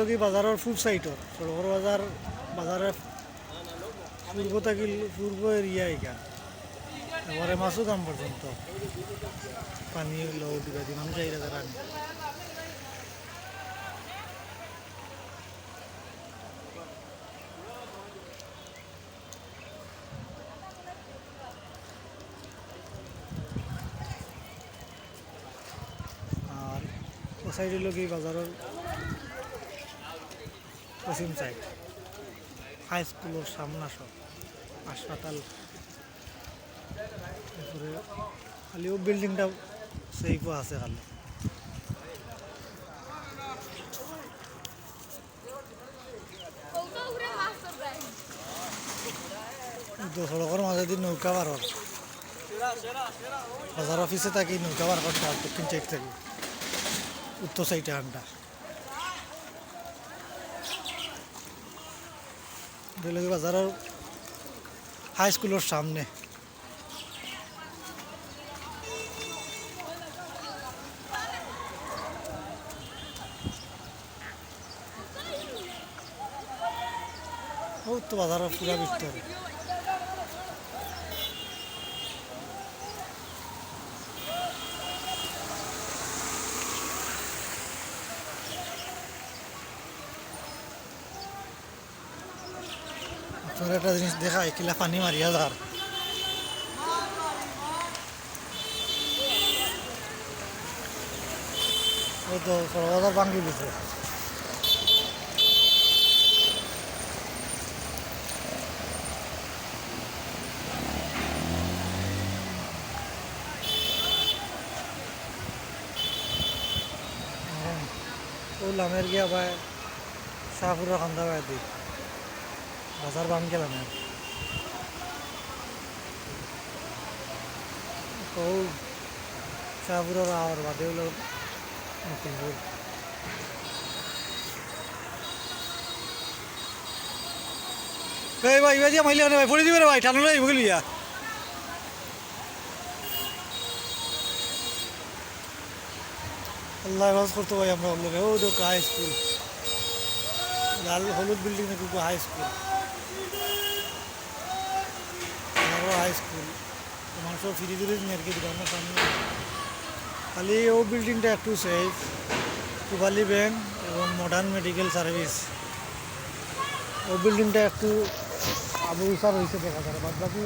কি বাজারের পূব সাইডর সরবর বাজার বাজারের পূর্ব থাকিল পূর্ব এরিয়া এখান এবারে মাছও দাম পর্যন্ত পানি লও দিবা দি মানুষ আইরা তারা আর ও সাইড হলো কি বাজারের পশ্চিম সাইড হাই স্কুলের সামনা সব হাসপাতাল তারপরে খালি ও বিল্ডিংটা সেফও আছে খালি সড়কের মাঝে দিন নৌকা বার বাজার অফিসে থাকি নৌকা বার করতে হয় দক্ষিণ সাইড থাকি উত্তর সাইডে আনটা বাজারের হাই স্কুলের সামনে ও তো বাজারের পুরা ভিতরে একটা জিনিস দেখা কিলা পানি মারিয়া যার ও তো সরবাজার ভাঙ্গি দিছে ও লামের গিয়া ভাই শাহপুরের খান্দা ভাই দিই বাজার বান গেলাম তো শাহপুরের আর বাদে হলো মতিপুর ভাই ভাই দিয়া মাইলে ভাই পড়ে দিবে রে ভাই ঠান্ডা নাই বুঝলি আল্লাহ বাস করতে ভাই আমরা লোক ও দেখো হাই স্কুল লাল হলুদ বিল্ডিং নাকি হাই স্কুল হাই স্কুল মানুষ ফিরি ফিরি মেরকে দিলাম না সামনে খালি ও বিল্ডিংটা একটু সেফ পূবালী ব্যাংক এবং মডার্ন মেডিকেল সার্ভিস ও বিল্ডিংটা একটু আবু উসার হয়েছে দেখা যায় বাদ বাকি